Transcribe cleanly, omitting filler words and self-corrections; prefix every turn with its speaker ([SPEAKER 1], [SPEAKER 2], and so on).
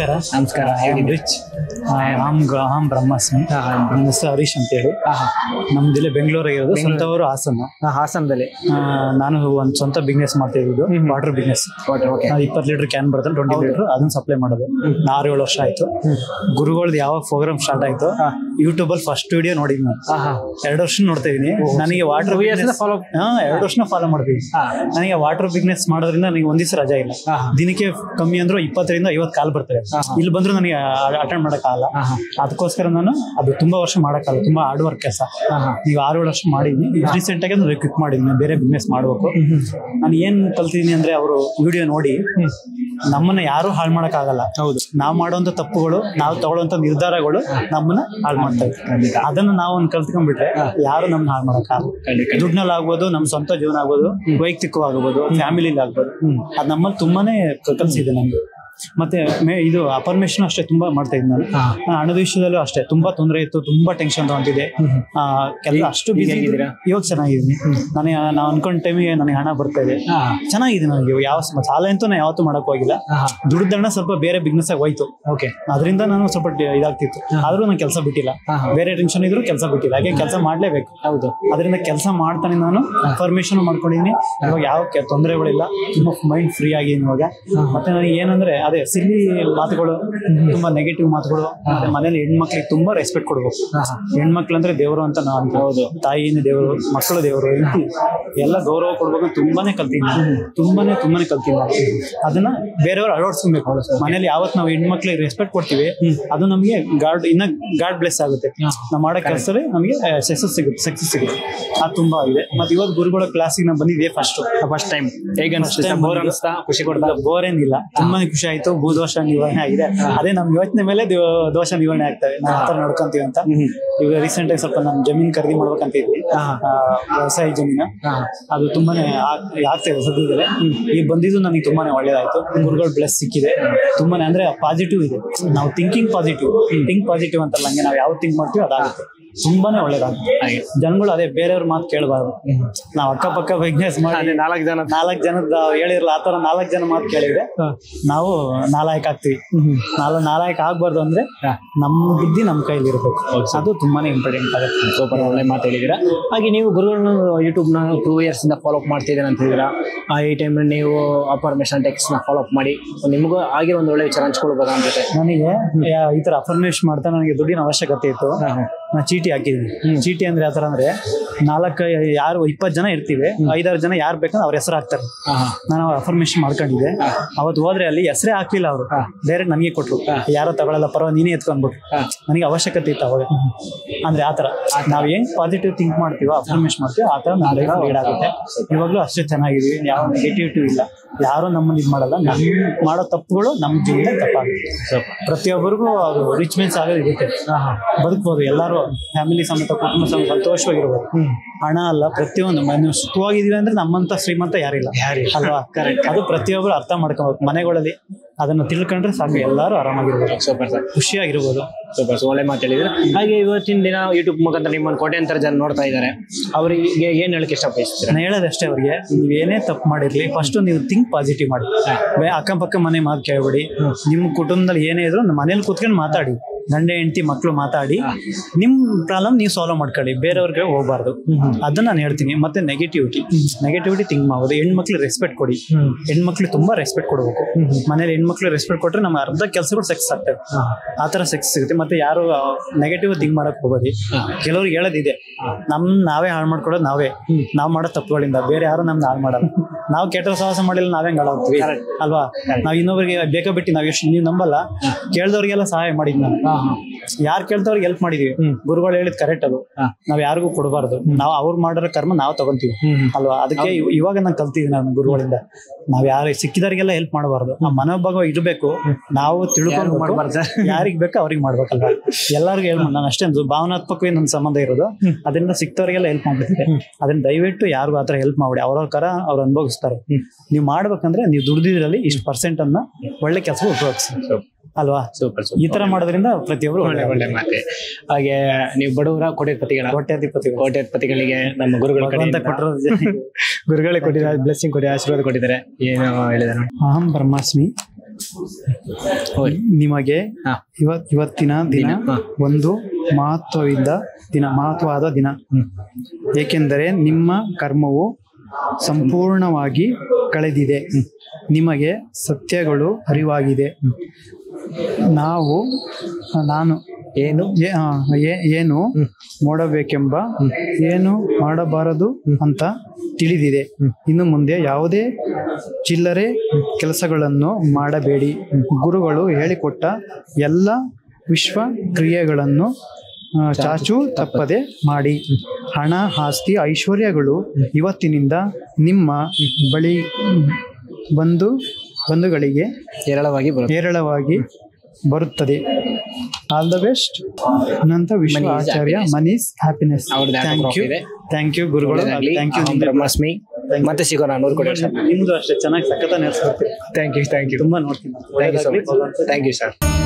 [SPEAKER 1] ನಮಸ್ಕಾರ.
[SPEAKER 2] ನಮಸ್ಕಾರ.
[SPEAKER 1] ರಿಚ್ ಅಹಂ ಬ್ರಹ್ಮಾಸ್ಮಿ. ನನ್ನ ಹೆಸರು ಹರೀಶ್ ಅಂತ ಹೇಳಿ. ನಮ್ದಿಲ್ಲಿ ಬೆಂಗಳೂರಾಗಿರೋದು, ಸ್ವಂತವರು ಹಾಸನ.
[SPEAKER 2] ಹಾಸನದಲ್ಲಿ
[SPEAKER 1] ನಾನು ಒಂದು ಸ್ವಂತ ಬಿಸ್ನೆಸ್ ಮಾಡ್ತಾ ಇರೋದು, ವಾಟರ್ ಬಿಸ್ನೆಸ್. 20 ಲೀಟರ್ ಕ್ಯಾನ್ ಬರುತ್ತೆ, 20 ಲೀಟರ್ ಅದನ್ನ ಸಪ್ಲೈ ಮಾಡೋದು. 6-7 ವರ್ಷ ಆಯ್ತು. ಗುರುಗಳದ್ದು ಯಾವಾಗ ಪ್ರೋಗ್ರಾಮ್ ಸ್ಟಾರ್ಟ್ ಆಯ್ತು, ಯೂಟ್ಯೂಬ್ ಅಲ್ಲಿ ಫಸ್ಟ್ ವಿಡಿಯೋ ನೋಡಿದ್ವಿ ನಾನು. 2 ವರ್ಷ ನೋಡ್ತಾ ಇದೀನಿ. ನನಗೆ ವಾಟರ್ 2 ವರ್ಷ ಫಾಲೋ ಮಾಡ್ತೀವಿ. ನನಗೆ ವಾಟರ್ ಬಿಸ್ನೆಸ್ ಮಾಡೋದ್ರಿಂದ ನನಗೆ ಒಂದ್ ದಿವಸ ರಜಾ ಇಲ್ಲ. ದಿನಕ್ಕೆ ಕಮ್ಮಿ ಅಂದ್ರೂ 20ರಿಂದ 50 ಕಾಲ್ ಬರ್ತವೆ. ಇಲ್ಲಿ ಬಂದ್ರು ನನಗೆ ಅಟೆಂಡ್ ಮಾಡಕ್ಕಾಗಲ್ಲ. ಅದಕ್ಕೋಸ್ಕರ ನಾನು ಅದು ತುಂಬಾ ವರ್ಷ ಮಾಡಕ್ಕಾಗಲ್ಲ, ತುಂಬಾ ಹಾರ್ಡ್ ವರ್ಕ್ ಕೆಲಸ. ನೀವು 6-7 ವರ್ಷ ಮಾಡಿದ್ನಿ. ರೀಸೆಂಟ್ ಆಗಿ ನಾನು ಕ್ವಿಕ್ ಮಾಡಿದ್ನಿ, ಬೇರೆ ಬಿಸ್ನೆಸ್ ಮಾಡ್ಬೇಕು. ನಾನು ಏನ್ ಕಲ್ತಿದೀನಿ ಅಂದ್ರೆ, ಅವರು ವಿಡಿಯೋ ನೋಡಿ ನಮ್ಮನ್ನ ಯಾರು ಹಾಳು ಮಾಡಕ್ ಆಗಲ್ಲ. ಹೌದು, ನಾವ್ ಮಾಡುವಂತ ತಪ್ಪುಗಳು, ನಾವು ತಗೊಳ್ಳುವಂತ ನಿರ್ಧಾರಗಳು ನಮ್ಮನ್ನ ಹಾಳು ಮಾಡ್ತವೆ. ಅದನ್ನ ನಾವು ಕಲ್ತ್ಕೊಂಡ್ಬಿಟ್ರೆ ಯಾರು ನಮ್ನ ಹಾಳು ಮಾಡಕ್ ಆಗಲ್ಲ. ದುಡ್ನಲ್ಲಿ ಆಗ್ಬೋದು, ನಮ್ ಸ್ವಂತ ಜೀವನ ಆಗ್ಬೋದು, ವೈಯಕ್ತಿಕವಾಗಬಹುದು, ಫ್ಯಾಮಿಲಿಲಿ ಆಗ್ಬೋದು. ಅದ್ ನಮ್ಮಲ್ಲಿ ತುಂಬಾನೇ ಕಲ್ಸಿದೆ ನಮ್ಗೆ. ಮತ್ತೆ ಇದು ಅಫರ್ಮೇಷನ್ ಅಷ್ಟೇ ತುಂಬಾ ಮಾಡ್ತಾ ಇದ್ದೆ ನಾನು. ಹಣದ ವಿಷಯದಲ್ಲೂ ಅಷ್ಟೇ ತುಂಬಾ ತೊಂದರೆ ಇತ್ತು, ತುಂಬಾ ಟೆನ್ಷನ್ ತಗೊಂತಿದ್ದೆ. ಕೆಲಸ ಅಷ್ಟು ಬಿಸಿ ಆಗಿದ್ದೀರಾ? ಇವಾಗ ಚೆನ್ನಾಗಿದ್ದೀನಿ. ನಾವು ಅನ್ಕೊಂಡ ಟೈಮಿಗೆ ನನಗೆ ಹಣ ಬರ್ತಾ ಇದೆ, ಚೆನ್ನಾಗಿದೆ. ನನಗೆ ಯಾವ ಸಾಲ ಅಂತೂ ನಾನು ಯಾವತ್ತೂ ಮಾಡಕ್ ಹೋಗಿಲ್ಲ. ದುಡ್ದಣ್ಣ ಸ್ವಲ್ಪ ಬೇರೆ ಬಿಸ್ನೆಸ್ ಆಗಿ ಹೋಯ್ತು. ಓಕೆ, ಅದರಿಂದ ನಾನು ಸ್ವಲ್ಪ ಇದಾಗ್ತಿತ್ತು. ಆದ್ರೂ ನಾನು ಕೆಲಸ ಬಿಟ್ಟಿಲ್ಲ. ಬೇರೆ ಟೆನ್ಷನ್ ಇದ್ರು ಕೆಲಸ ಬಿಟ್ಟಿಲ್ಲ. ಹಾಗೆ ಕೆಲಸ ಮಾಡ್ಲೇಬೇಕು. ಹೌದು, ಅದರಿಂದ ಕೆಲಸ ಮಾಡ್ತಾನೆ ನಾನು ಅಫರ್ಮೇಷನ್ ಮಾಡ್ಕೊಂಡಿದ್ದೀನಿ. ಇವಾಗ ಯಾವ ತೊಂದರೆಗಳಿಲ್ಲ, ತುಂಬಾ ಮೈಂಡ್ ಫ್ರೀ ಆಗಿದ್ದೀನಿ ಇವಾಗ. ಮತ್ತೆ ನನಗೆ ಏನಂದ್ರೆ, ಅದೇ ಸಿಲ್ಲಿ ಮಾತುಗಳು, ತುಂಬಾ ನೆಗೆಟಿವ್ ಮಾತುಗಳು. ಮತ್ತೆ ಮನೇಲಿ ಹೆಣ್ಮಕ್ಳಿಗೆ ತುಂಬಾ ರೆಸ್ಪೆಕ್ಟ್ ಕೊಡ್ಬೇಕು. ಹೆಣ್ಮಕ್ಳು ಅಂದ್ರೆ ದೇವರು ಅಂತ ನಾವು ಅಂತ. ಹೌದು, ತಾಯಿನ ದೇವರು, ಮಕ್ಕಳು ದೇವರು, ಎಲ್ಲ ಗೌರವ ಕೊಡ್ಬೇಕು. ತುಂಬಾನೇ ಕಲ್ತೀನಿ. ಅದನ್ನ ಬೇರೆಯವರು ಅಳವಡಿಸ್ಕೊಬೇಕು. ಮನೇಲಿ ಯಾವತ್ ನಾವು ಹೆಣ್ಮಕ್ಳಿಗೆ ರೆಸ್ಪೆಕ್ಟ್ ಕೊಡ್ತೀವಿ, ಅದು ನಮಗೆ ಗಾಡ್ ಬ್ಲೆಸ್ ಆಗುತ್ತೆ. ನಾವು ಮಾಡೋ ಕೆಲಸದಲ್ಲಿ ನಮಗೆ ಸಕ್ಸಸ್ ಸಿಗುತ್ತೆ. ಅದು ತುಂಬಾ ಇದೆ. ಮತ್ತೆ ಇವತ್ತು ಗುರುಗಳ ಕ್ಲಾಸಿಗೆ ನಾವು ಬಂದಿದ್ದೆ ಫಸ್ಟ್ ಟೈಮ್. ಹೇಗೆ ಖುಷಿ ಕೊಡ್ತಾ? ಬೋರ್ ಏನಿಲ್ಲ, ತುಂಬಾನೇ ಖುಷಿ ಆಯ್ತು. ಭೂದೋಷ ನಿವಾರಣೆ ಆಗಿದೆ. ಅದೇ ನಮ್ ಯೋಚನೆ ಮೇಲೆ ದೋಷ ನಿವಾರಣೆ ಆಗ್ತವೆ. ನಾವು ಆತರ ನೋಡ್ಕೊಂತೀವಿ ಅಂತ. ಈಗ ರೀಸೆಂಟ್ ಆಗಿ ಸ್ವಲ್ಪ ನಮ್ ಜಮೀನ್ ಖರೀದಿ ಮಾಡ್ಬೇಕಂತ ಇದ್ವಿ, ವ್ಯವಸಾಯ ಜಮೀನ. ಅದು ತುಂಬಾನೇ ಆಗ್ತಾ ಇದೆ ಸದ್ಯದಲ್ಲೇ. ಈಗ ಬಂದಿದ್ದು ನನಗೆ ತುಂಬಾನೇ ಒಳ್ಳೇದಾಯ್ತು. ಗುರುಗಳ ಬ್ಲೆಸ್ ಸಿಕ್ಕಿದೆ. ತುಂಬಾನೇ ಅಂದ್ರೆ ಪಾಸಿಟಿವ್ ಇದೆ. ನಾವು ಥಿಂಕ್ ಪಾಸಿಟಿವ್ ಅಂತಲ್ಲ, ಹಂಗೆ ನಾವು ಯಾವ ಥಿಂಕ್ ಮಾಡ್ತೀವಿ ಅದಾಗುತ್ತೆ. ತುಂಬಾನೇ ಒಳ್ಳೇದಾಗುತ್ತೆ. ಜನಗಳು ಅದೇ ಬೇರೆಯವ್ರ ಮಾತು ಕೇಳಬಾರ್ದು. ನಾವ್ ಅಕ್ಕಪಕ್ಕ ಬಿಸ್ನೆಸ್ ಮಾಡಿ 4 ಜನದ ಹೇಳಿರಲ್ಲ, ಆತರ 4 ಜನ ಮಾತು ಕೇಳಿದ್ರೆ ನಾವು ನಾಲಾಯಕ ಆಗ್ತೀವಿ. ನಾಲಾಯಕ ಆಗ್ಬಾರ್ದು ಅಂದ್ರೆ ನಮ್ ಬುದ್ಧಿ ನಮ್ ಕೈಲಿ ಇರ್ಬೇಕು. ಅದು ತುಂಬಾನೇ ಇಂಪಾರ್ಟೆಂಟ್ ಆಗುತ್ತೆ.
[SPEAKER 2] ಸೂಪರ್, ಒಳ್ಳೆ ಮಾತು ಹೇಳಿದಿರಾ. ಹಾಗೆ ನೀವು ಗುರುಗಳನ್ನ ಯೂಟ್ಯೂಬ್ ನ 2 years ಇಂದ ಫಾಲೋ ಅಪ್ ಮಾಡ್ತಿದ್ದೀರಾ ಅಂತ ಹೇಳಿದಿರಾ. ಈ ಟೈಮ್ ನೀವು ಅಫರ್ಮೇಷನ್ ಟೆಕ್ಸ್ಟ್ ನ ಫಾಲೋ ಅಪ್ ಮಾಡಿ ನಿಮಗೂ ಹಾಗೆ ಒಂದು ಒಳ್ಳೆ ವಿಚಾರ ಹಂಚ್ಕೊಳ್ಬೇಕು ಅನ್ಸುತ್ತೆ.
[SPEAKER 1] ನನಗೆ ಈ ತರ ಅಫರ್ಮೇಷನ್ ಮಾಡ್ತಾ ನನಗೆ ದುಡ್ಡಿನ ಅವಶ್ಯಕತೆ ಇತ್ತು. ನಾ ಚೀಟಿ ಹಾಕಿದ್ದೀನಿ. ಚೀಟಿ ಅಂದ್ರೆ ಯಾವ ತರ ಅಂದ್ರೆ, 20 ಜನ ಇರ್ತೀವಿ, 5-6 ಜನ ಯಾರು ಬೇಕಂದ್ರೆ ಅವ್ರ ಹೆಸರು ಹಾಕ್ತಾರೆ. ನಾನು ಅಫರ್ಮೇಷನ್ ಮಾಡ್ಕೊಂಡಿದ್ದೆ. ಅವತ್ತು ಹೋದ್ರೆ ಅಲ್ಲಿ ಹೆಸರೇ ಹಾಕ್ಲಿಲ್ಲ ಅವರು, ಡೈರೆಕ್ಟ್ ನನಗೆ ಕೊಟ್ರು. ಯಾರೋ ತಗೊಳ್ಳಲ್ಲ, ಪರವಾಗಿ ನೀನೇ ಎತ್ಕೊಂಡ್ಬಿಟ್ರು. ನನಗೆ ಅವಶ್ಯಕತೆ ಇತ್ತು ಅವಾಗ. ಅಂದ್ರೆ ಆತರ ನಾವ್ ಹೆಂಗ್ ಪಾಸಿಟಿವ್ ಥಿಂಕ್ ಮಾಡ್ತೀವೋ, ಅಫರ್ಮೇಷನ್ ಮಾಡ್ತೀವೋ, ಆ ತರ ನಮ್ಮ ಲೈಫ್ ಲೀಡ್ ಆಗುತ್ತೆ. ಇವಾಗ್ಲೂ ಅಷ್ಟೇ ಚೆನ್ನಾಗಿದೀವಿ. ಯಾವ ನೆಗೆಟಿವಿಟಿ ಇಲ್ಲ. ಯಾರು ನಮ್ಮನ್ನ ಇದು ಮಾಡಲ್ಲ. ನಮ್ ಮಾಡೋ ತಪ್ಪುಗಳು ನಮ್ಮ ಜೀವನ ತಪ್ಪಾಗುತ್ತೆ. ಪ್ರತಿಯೊಬ್ಬರಿಗೂ ಅದು ರಿಚ್ ಮೆನ್ಸ್ ಆಗೋದು ಇರುತ್ತೆ. ಬದುಕ್ಬೋದು. ಎಲ್ಲರೂ ಫ್ಯಾಮಿಲಿ ಸಮೇತ, ಕುಟುಂಬ ಸಮೇತ ಸಂತೋಷವಾಗಿರ್ಬೋದು. ಹಣ ಅಲ್ಲ, ಪ್ರತಿಯೊಂದು ಮನೆ ಸುಖವಾಗಿದೀವಿ ಅಂದ್ರೆ ನಮ್ಮಂತ ಶ್ರೀಮಂತ ಯಾರಿಲ್ಲ ಅಲ್ವಾ? ಕರೆಕ್ಟ್. ಅದು ಪ್ರತಿಯೊಬ್ಬರು ಅರ್ಥ ಮಾಡ್ಕೋಬೇಕು. ಮನೆಗಳಲ್ಲಿ ಅದನ್ನ ತಿಳ್ಕೊಂಡ್ರೆ ಸಾಕು, ಎಲ್ಲರೂ ಆರಾಮಾಗಿರ್ಬೋದು, ಖುಷಿಯಾಗಿರ್ಬೋದು.
[SPEAKER 2] ಸೂಪರ್, ಒಳ್ಳೆ ಮಾತು ಹೇಳಿದ್ರೆ. ಹಾಗೆ ಇವತ್ತಿನ ದಿನ ಯೂಟ್ಯೂಬ್ ಮುಖಾಂತರ ನಿಮ್ಮನ್ನು ಕೋಟ್ಯಾಂತರ ಜನ ನೋಡ್ತಾ ಇದ್ದಾರೆ. ಅವರಿಗೆ ಏನ್ ಹೇಳಕ್ಕೆ ಇಷ್ಟಪಡಿಸ್ತೀರಾ?
[SPEAKER 1] ನಾನು ಹೇಳೋದಷ್ಟೇ, ಅವ್ರಿಗೆ ನೀವೇನೇ ತಪ್ಪು ಮಾಡಿರ್ಲಿ, ಫಸ್ಟ್ ನೀವು ಥಿಂಕ್ ಪಾಸಿಟಿವ್ ಮಾಡಿ. ಅಕ್ಕಪಕ್ಕ ಮನೆ ಮಾತು ಕೇಳಬೇಡಿ. ನಿಮ್ಮ ಕುಟುಂಬದಲ್ಲಿ ಏನೇ ಇದ್ರು ಮನೇಲಿ ಕೂತ್ಕೊಂಡು ಮಾತಾಡಿ. ಗಂಡ ಹೆಂಡತಿ ಮಕ್ಕಳು ಮಾತಾಡಿ ನಿಮ್ ಪ್ರಾಬ್ಲಮ್ ನೀವು ಸಾಲ್ವ್ ಮಾಡ್ಕೊಳ್ಳಿ. ಬೇರೆಯವ್ರಿಗೆ ಹೋಗ್ಬಾರ್ದು. ಅದನ್ನ ನಾನು ಹೇಳ್ತೀನಿ. ಮತ್ತೆ ನೆಗೆಟಿವಿಟಿ ಥಿಂಕ್ ಮಾಡೋದು. ಹೆಣ್ಮಕ್ಳು ರೆಸ್ಪೆಕ್ಟ್ ಕೊಡಿ. ಹೆಣ್ಮಕ್ಳು ತುಂಬಾ ರೆಸ್ಪೆಕ್ಟ್ ಕೊಡ್ಬೇಕು. ಮನೇಲಿ ಹೆಣ್ಮಕ್ಳು ರೆಸ್ಪೆಕ್ಟ್ ಕೊಟ್ರೆ ನಮ್ಮ ಅರ್ಧ ಕೆಲಸಗಳು ಸಕ್ಸಸ್ ಆಗ್ತವೆ. ಆತರ ಸಕ್ಸಸ್ ಸಿಗುತ್ತೆ. ಮತ್ತೆ ಯಾರು ನೆಗೆಟಿವ್ ಥಿಂಕ್ ಮಾಡಕ್ ಹೋಗೋದಿ. ಕೆಲವ್ರಿಗೆ ಹೇಳೋದಿದೆ, ನಾವೇ ಹಾಳು ಮಾಡ್ಕೊಡೋದು ನಾವ್ ಮಾಡೋ ತಪ್ಪುಗಳಿಂದ. ಬೇರೆ ಯಾರು ನಮ್ನ ಹಾಳು ಮಾಡಲ್ಲ. ನಾವು ಕೆಟ್ಟ ಸಾಹಸ ಮಾಡಿಲ್ಲ, ನಾವೇ ಹಾಳಾಗ್ತೀವಿ ಅಲ್ವಾ? ನಾವ್ ಇನ್ನೊಬ್ಬರಿಗೆ ಬೇಕಾ ಬಿಟ್ಟು ನಾವ್ ಎಷ್ಟು ನೀವು ನಂಬಲ್ಲ, ಕೇಳ್ದವ್ರಿಗೆಲ್ಲ ಸಹಾಯ ಮಾಡಿದ್ ನಾನು. ಯಾರು ಕೇಳ್ತವ್ರಿಗೆ ಹೆಲ್ಪ್ ಮಾಡಿದೀವಿ. ಗುರುಗಳು ಹೇಳಿದ್ ಕರೆಕ್ಟ್. ಅದು ನಾವ್ ಯಾರಿಗೂ ಕೊಡಬಾರ್ದು. ನಾವು ಅವ್ರು ಮಾಡಿರೋ ಕರ್ಮ ನಾವು ತಗೊಂತೀವಿ ಅಲ್ವಾ? ಅದಕ್ಕೆ ಇವಾಗ ನಾನು ಕಲ್ತಿದ್ದೀನಿ ನಾನು ಗುರುಗಳಿಂದ. ನಾವ್ ಯಾರು ಸಿಕ್ಕಿದವ್ರಿಗೆಲ್ಲ ಹೆಲ್ಪ್ ಮಾಡಬಾರ್ದು. ಆ ಮನೋಭಾವ ಇರ್ಬೇಕು. ನಾವು ತಿಳ್ಕೊಂಡು ಮಾಡಬಾರ್ದು. ಯಾರಿಗ್ ಬೇಕೋ ಅವ್ರಿಗೆ ಮಾಡ್ಬೇಕಲ್ವಾ? ಎಲ್ಲರಿಗೂ ಹೆಲ್ಪ್ ನಾನು ಅಷ್ಟೇ ಭಾವನಾತ್ಮಕವೇ ನನ್ನ ಸಂಬಂಧ ಇರೋದು. ಅದರಿಂದ ಸಿಕ್ತವ್ರಿಗೆಲ್ಲ ಹೆಲ್ಪ್ ಮಾಡ್ಬಿಟ್ಟಿದೆ. ಅದನ್ನ ದಯವಿಟ್ಟು ಯಾರಿಗೂ ಆತರ ಹೆಲ್ಪ್ ಮಾಡ್ಬಿಡಿ. ಅವ್ರವ್ರ ಕರ ಅವ್ರು ಅನುಭವಿಸ್ತಾರೆ. ನೀವು ಮಾಡ್ಬೇಕಂದ್ರೆ ನೀವು ದುಡ್ದಿದ್ರಲ್ಲಿ ಇಷ್ಟು % ಅನ್ನ ಒಳ್ಳೆ ಕೆಲಸ ಉಪಯೋಗಿಸಿ ಅಲ್ವಾ?
[SPEAKER 2] ಸೂಪರ್.
[SPEAKER 1] ಈ ತರ ಮಾಡೋದ್ರಿಂದ ಪ್ರತಿಯೊಬ್ಬರು
[SPEAKER 2] ಒಳ್ಳೆ ಮಾತೆ. ಹಾಗೆ ನೀವು ಬಡವರ ಕೋಟ್ಯಾಧಿಪತಿಗಳಿಗೆ ನಮ್ಮ ಗುರುಗಳು ಗುರುಗಳೇ ಕೊಟ್ಟಿದ್ದಾರೆ, ಬ್ಲೆಸ್ಸಿಂಗ್ ಕೊಟ್ಟಿದ್ದಾರೆ, ಆಶೀರ್ವಾದ ಕೊಟ್ಟಿದ್ದಾರೆ. ಏನು ಹೇಳಿದಾರೆ?
[SPEAKER 1] ಅಹಂ ಬ್ರಹ್ಮಾಸ್ಮಿ ನಿಮಗೆ
[SPEAKER 2] ಹಾ.
[SPEAKER 1] ಇವತ್ತಿನ ದಿನ
[SPEAKER 2] ಹಾ.
[SPEAKER 1] ಒಂದು ಮಹತ್ವವಾದ ದಿನ, ಏಕೆಂದರೆ ನಿಮ್ಮ ಕರ್ಮವು ಸಂಪೂರ್ಣವಾಗಿ ಕಳೆದಿದೆ. ನಿಮಗೆ ಸತ್ಯಗಳು ಅರಿವಾಗಿದೆ. ನಾನು ಏನು ಮಾಡಬೇಕೆಂಬ ಏನು ಮಾಡಬಾರದು ಅಂತ ತಿಳಿದಿದೆ. ಇನ್ನು ಮುಂದೆ ಯಾವುದೇ ಚಿಲ್ಲರೆ ಕೆಲಸಗಳನ್ನು ಮಾಡಬೇಡಿ. ಗುರುಗಳು ಹೇಳಿಕೊಟ್ಟ ಎಲ್ಲ ವಿಶ್ವ ಕ್ರಿಯೆಗಳನ್ನು ಚಾಚು ತಪ್ಪದೆ ಮಾಡಿ. ಹಣ, ಆಸ್ತಿ, ಐಶ್ವರ್ಯಗಳು ಇವತ್ತಿನಿಂದ ನಿಮ್ಮ ಬಳಿ ಬಂಧುಗಳಿಗೆ ಹೇರಳವಾಗಿ ಬರುತ್ತದೆ. All the best. Ananta Vishwa Acharya, ಮನೀಸ್ ಹ್ಯಾಪಿನೆಸ್. ಥ್ಯಾಂಕ್ ಯು ಗುರುಗಳು. Thank you
[SPEAKER 2] Brahmasmi. ಮತ್ತೆ ಸಿಗೋಣ. 100 ಕೋಟಿ ಸರ್.
[SPEAKER 1] ನಿಮ್ದು ಅಷ್ಟೇ ಚೆನ್ನಾಗಿ ಸಖತ್ತ ನಡೆಸ್ಕೊಡ್ತೀವಿ.
[SPEAKER 2] ಥ್ಯಾಂಕ್ ಯು
[SPEAKER 1] ತುಂಬಾ ನೋಡ್ತೀನಿ.
[SPEAKER 2] Thank you sir.